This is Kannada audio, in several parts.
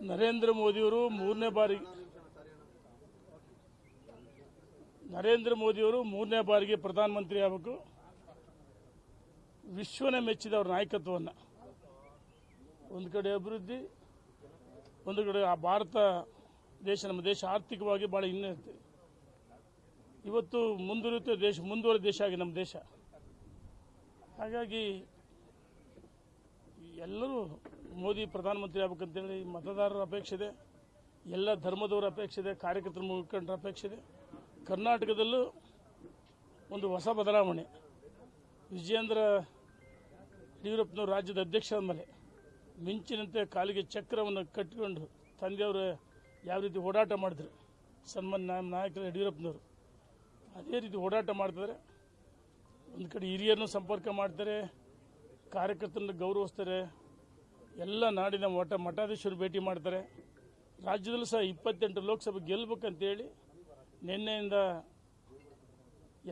ನರೇಂದ್ರ ಮೋದಿಯವರು ಮೂರನೇ ಬಾರಿಗೆ ಪ್ರಧಾನಮಂತ್ರಿ ಆಗಬೇಕು. ವಿಶ್ವನೇ ಮೆಚ್ಚಿದ ಅವರ ನಾಯಕತ್ವವನ್ನು. ಒಂದು ಕಡೆ ಅಭಿವೃದ್ಧಿ, ಒಂದು ಕಡೆ ಆ ಭಾರತ ದೇಶ, ನಮ್ಮ ದೇಶ ಆರ್ಥಿಕವಾಗಿ ಬಹಳ ಹಿನ್ನಡೆ. ಇವತ್ತು ಮುಂದುವರಿದ ದೇಶ ಆಗಿ ನಮ್ಮ ದೇಶ. ಹಾಗಾಗಿ ಎಲ್ಲರೂ ಮೋದಿ ಪ್ರಧಾನಮಂತ್ರಿ ಆಗಬೇಕಂತೇಳಿ ಮತದಾರರ ಅಪೇಕ್ಷೆ ಇದೆ, ಎಲ್ಲ ಧರ್ಮದವರ ಅಪೇಕ್ಷೆ ಇದೆ, ಕಾರ್ಯಕರ್ತರ ಮುಖಂಡರ ಅಪೇಕ್ಷೆ ಇದೆ. ಕರ್ನಾಟಕದಲ್ಲೂ ಒಂದು ಹೊಸ ಬದಲಾವಣೆ. ವಿಜಯೇಂದ್ರ ಯಡಿಯೂರಪ್ಪನವರು ರಾಜ್ಯದ ಅಧ್ಯಕ್ಷರ ಮೇಲೆ ಮಿಂಚಿನಂತೆ ಕಾಲಿಗೆ ಚಕ್ರವನ್ನು ಕಟ್ಟಿಕೊಂಡು ತಂದೆಯವರು ಯಾವ ರೀತಿ ಓಡಾಟ ಮಾಡಿದ್ರು, ಸನ್ಮಾನ್ಯ ನಾಯಕರು ಯಡಿಯೂರಪ್ಪನವರು ಅದೇ ರೀತಿ ಓಡಾಟ ಮಾಡ್ತಾರೆ. ಒಂದು ಕಡೆ ಹಿರಿಯರನ್ನು ಸಂಪರ್ಕ ಮಾಡ್ತಾರೆ, ಕಾರ್ಯಕರ್ತರನ್ನು ಗೌರವಿಸ್ತಾರೆ, ಎಲ್ಲ ನಾಡಿನ ಮಠಾಧೀಶರು ಭೇಟಿ ಮಾಡ್ತಾರೆ. ರಾಜ್ಯದಲ್ಲೂ ಸಹ 28 ಲೋಕಸಭೆ ಗೆಲ್ಲಬೇಕಂತೇಳಿ ನಿನ್ನೆಯಿಂದ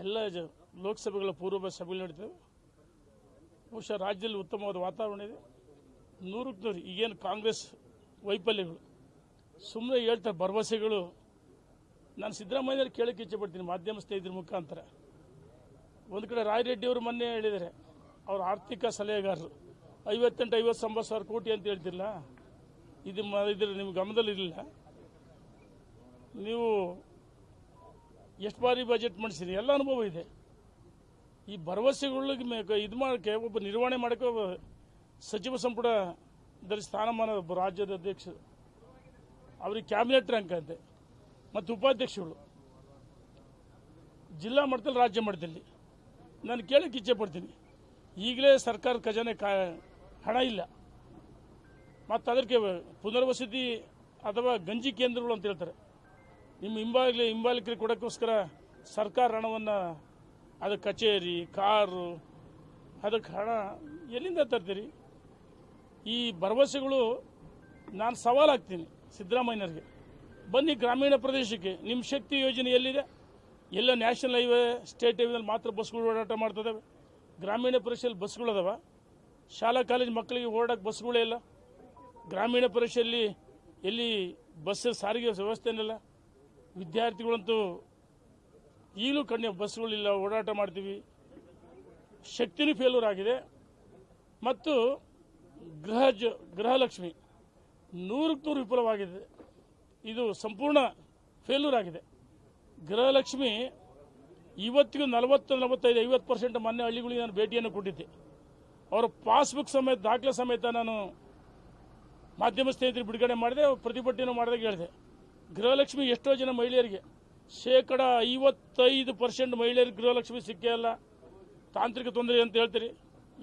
ಎಲ್ಲ ಲೋಕಸಭೆಗಳ ಪೂರ್ವ ಸಭೆಗಳು ನಡೀತವೆ. ಬಹುಶಃ ರಾಜ್ಯದಲ್ಲಿ ಉತ್ತಮವಾದ ವಾತಾವರಣ ಇದೆ. 100ಕ್ಕೆ 100 ಈಗೇನು ಕಾಂಗ್ರೆಸ್ ವೈಫಲ್ಯಗಳು ಸುಮ್ಮನೆ ಹೇಳ್ತಾರೆ, ಭರವಸೆಗಳು. ನಾನು ಸಿದ್ದರಾಮಯ್ಯವ್ರು ಕೇಳಕ್ಕೆ ಇಚ್ಛೆಪಡ್ತೀನಿ ಮಾಧ್ಯಮ ಸ್ನೇಹಿತರ ಮುಖಾಂತರ. ಒಂದು ಕಡೆ ರಾಯರೆಡ್ಡಿ ಅವರು ಮೊನ್ನೆ ಹೇಳಿದ್ದಾರೆ, ಅವ್ರ ಆರ್ಥಿಕ ಸಲಹೆಗಾರರು 58-50 ಸಾವಿರ ಕೋಟಿ ಅಂತ ಹೇಳ್ತಿರಲ್ಲ, ಇದು ನಿಮ್ಮ ಗಮನದಲ್ಲಿರಲಿಲ್ಲ. ನೀವು ಎಷ್ಟು ಬಾರಿ ಬಜೆಟ್ ಮಂಡಿಸಿರಿ, ಎಲ್ಲ ಅನುಭವ ಇದೆ. ಈ ಭರವಸೆಗಳಿಗೆ ಇದು ಮಾಡೋಕ್ಕೆ ಒಬ್ಬ ನಿರ್ವಹಣೆ ಮಾಡೋಕ್ಕೆ ಒಬ್ಬ ಸಚಿವ ಸಂಪುಟದಲ್ಲಿ ಸ್ಥಾನಮಾನ ಒಬ್ಬ ರಾಜ್ಯದ ಅಧ್ಯಕ್ಷರು, ಅವ್ರಿಗೆ ಕ್ಯಾಬಿನೆಟ್ ರ್ಯಾಂಕ್ ಅಂತೆ, ಮತ್ತು ಉಪಾಧ್ಯಕ್ಷಗಳು ಜಿಲ್ಲಾ ಮಟ್ಟದಲ್ಲಿ ರಾಜ್ಯ ಮಟ್ಟದಲ್ಲಿ. ನಾನು ಕೇಳಕ್ಕೆ ಇಚ್ಛೆ ಪಡ್ತೀನಿ, ಈಗಲೇ ಸರ್ಕಾರದ ಖಜಾನೆ ಹಣ ಇಲ್ಲ, ಮತ್ತು ಅದಕ್ಕೆ ಪುನರ್ವಸತಿ ಅಥವಾ ಗಂಜಿ ಕೇಂದ್ರಗಳು ಅಂತ ಹೇಳ್ತಾರೆ. ನಿಮ್ಮ ಹಿಂಬಾಲಕರಿಗೆ ಕೊಡೋಕ್ಕೋಸ್ಕರ ಸರ್ಕಾರ ಹಣವನ್ನು, ಅದಕ್ಕೆ ಕಚೇರಿ, ಕಾರು, ಅದಕ್ಕೆ ಹಣ ಎಲ್ಲಿಂದ ತರ್ತೀರಿ? ಈ ಭರವಸೆಗಳು ನಾನು ಸವಾಲಾಗ್ತೀನಿ ಸಿದ್ದರಾಮಯ್ಯನವ್ರಿಗೆ. ಬನ್ನಿ ಗ್ರಾಮೀಣ ಪ್ರದೇಶಕ್ಕೆ, ನಿಮ್ಮ ಶಕ್ತಿ ಯೋಜನೆ ಎಲ್ಲಿದೆ? ಎಲ್ಲ ನ್ಯಾಷನಲ್ ಹೈವೇ, ಸ್ಟೇಟ್ ಹೈವೇದಲ್ಲಿ ಮಾತ್ರ ಬಸ್ಗಳು ಓಡಾಟ ಮಾಡ್ತದವೆ. ಗ್ರಾಮೀಣ ಪ್ರದೇಶದಲ್ಲಿ ಬಸ್ಗಳದಾವ? ಶಾಲಾ ಕಾಲೇಜು ಮಕ್ಕಳಿಗೆ ಓಡಾಡಕ್ಕೆ ಬಸ್ಗಳೇ ಇಲ್ಲ. ಗ್ರಾಮೀಣ ಪ್ರದೇಶದಲ್ಲಿ ಎಲ್ಲಿ ಬಸ್ ಸಾರಿಗೆ ವ್ಯವಸ್ಥೆನಿಲ್ಲ. ವಿದ್ಯಾರ್ಥಿಗಳಂತೂ ಈಗಲೂ ಬಸ್ಗಳಿಲ್ಲ, ಓಡಾಟ ಮಾಡ್ತೀವಿ. ಶಕ್ತಿನೂ ಫೇಲ್ಯೂರ್ ಆಗಿದೆ. ಮತ್ತು ಗೃಹಲಕ್ಷ್ಮಿ 100ಕ್ಕೆ 100 ವಿಫಲವಾಗಿದೆ. ಇದು ಸಂಪೂರ್ಣ ಫೇಲ್ಯೂರ್ ಆಗಿದೆ. ಗೃಹಲಕ್ಷ್ಮಿ ಇವತ್ತಿಗೂ 40-45-50% ಮೊನ್ನೆ ಹಳ್ಳಿಗಳಿಗೆ ನಾನು ಭೇಟಿಯನ್ನು ಕೊಟ್ಟಿದ್ದೆ. ಅವರ ಪಾಸ್ಬುಕ್ ಸಮೇತ, ದಾಖಲೆ ಸಮೇತ ನಾನು ಮಾಧ್ಯಮ ಸ್ನೇಹಿತರು ಬಿಡುಗಡೆ ಮಾಡಿದೆ, ಪ್ರತಿಭಟನೆ ಮಾಡಿದಾಗ ಹೇಳಿದೆ. ಗೃಹಲಕ್ಷ್ಮಿ ಎಷ್ಟೋ ಜನ ಮಹಿಳೆಯರಿಗೆ 55% ಮಹಿಳೆಯರಿಗೆ ಗೃಹಲಕ್ಷ್ಮಿ ಸಿಕ್ಕೇ ಅಲ್ಲ. ತಾಂತ್ರಿಕ ತೊಂದರೆ ಅಂತ ಹೇಳ್ತೀರಿ,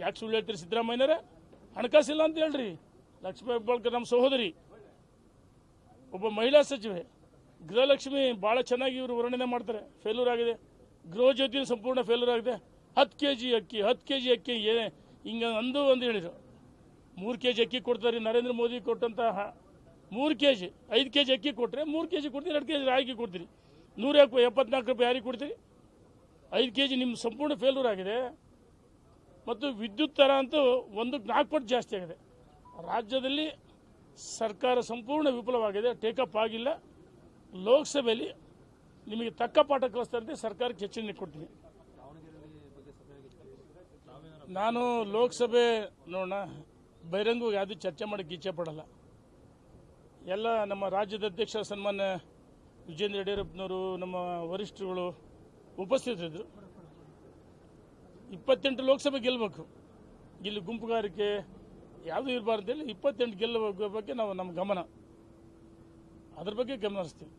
ಯಾಕೆ ಸುಳ್ಳು ಹೇಳ್ತೀರಿ ಸಿದ್ದರಾಮಯ್ಯನವರೇ? ಹಣಕಾಸಿಲ್ಲ ಅಂತ ಹೇಳ್ರಿ. ಲಕ್ಷ್ಮೀ ಹೆಬ್ಬಾಳ್ಕರ್ ನಮ್ಮ ಸಹೋದರಿ, ಒಬ್ಬ ಮಹಿಳಾ ಸಚಿವೆ. ಗೃಹಲಕ್ಷ್ಮಿ ಭಾಳ ಚೆನ್ನಾಗಿ ಇವರು ವರ್ಣನೆ ಮಾಡ್ತಾರೆ, ಫೇಲ್ಯೂರ್ ಆಗಿದೆ. ಗೃಹ ಜ್ಯೋತಿ ಸಂಪೂರ್ಣ ಫೇಲ್ಯೂರ್ ಆಗಿದೆ. 10 ಕೆಜಿ ಅಕ್ಕಿ ಹಿಂಗೆ ಒಂದು ಹೇಳಿದ್ರು. 3 ಕೆಜಿ ಅಕ್ಕಿ ಕೊಡ್ತಾರೆ. ನರೇಂದ್ರ ಮೋದಿ ಕೊಟ್ಟಂತಹ 3 ಕೆಜಿ, 5 ಕೆಜಿ ಅಕ್ಕಿ ಕೊಟ್ಟರೆ 3 ಕೆಜಿ ಕೊಡ್ತೀರಿ, 2 ಕೆಜಿ ರಾಗಿ ಕೊಡ್ತೀರಿ. 174 ರೂಪಾಯಿ ಯಾರಿಗೆ ಕೊಡ್ತೀರಿ? 5 ಕೆಜಿ ನಿಮ್ಮ ಸಂಪೂರ್ಣ ಫೇಲ್ಯೂರ್ ಆಗಿದೆ. ಮತ್ತು ವಿದ್ಯುತ್ ದರ ಅಂತೂ 1ಕ್ಕೆ 4 ಪಟ್ಟು ಜಾಸ್ತಿ ಆಗಿದೆ. ರಾಜ್ಯದಲ್ಲಿ ಸರ್ಕಾರ ಸಂಪೂರ್ಣ ವಿಫಲವಾಗಿದೆ, ಟೇಕಪ್ ಆಗಿಲ್ಲ. ಲೋಕಸಭೆಯಲ್ಲಿ ನಿಮಗೆ ತಕ್ಕ ಪಾಠ ಕಲಿಸ್ತಾರಂತೆ ಸರ್ಕಾರಕ್ಕೆ ಎಚ್ಚರಿಕೆ ಕೊಡ್ತೀನಿ. ನಾನು ಲೋಕಸಭೆ ನೋಡೋಣ, ಬಹಿರಂಗವಾಗಿ ಯಾವುದು ಚರ್ಚೆ ಮಾಡೋಕ್ಕೆ ಇಚ್ಛೆ ಪಡಲ್ಲ. ಎಲ್ಲ ನಮ್ಮ ರಾಜ್ಯದ ಅಧ್ಯಕ್ಷ ಸನ್ಮಾನ್ಯ ವಿಜಯೇಂದ್ರ ಯಡಿಯೂರಪ್ಪನವರು, ನಮ್ಮ ವರಿಷ್ಠರುಗಳು ಉಪಸ್ಥಿತರಿದ್ದರು. 28 ಲೋಕಸಭೆ ಗೆಲ್ಲಬೇಕು. ಇಲ್ಲಿ ಗುಂಪುಗಾರಿಕೆ ಯಾವುದೂ ಇರಬಾರ್ದು. 28 ಗೆಲ್ಲುವ ಬಗ್ಗೆ ನಮ್ಮ ಗಮನ, ಅದ್ರ ಬಗ್ಗೆ ಗಮನ ಹರಿಸ್ತೀವಿ.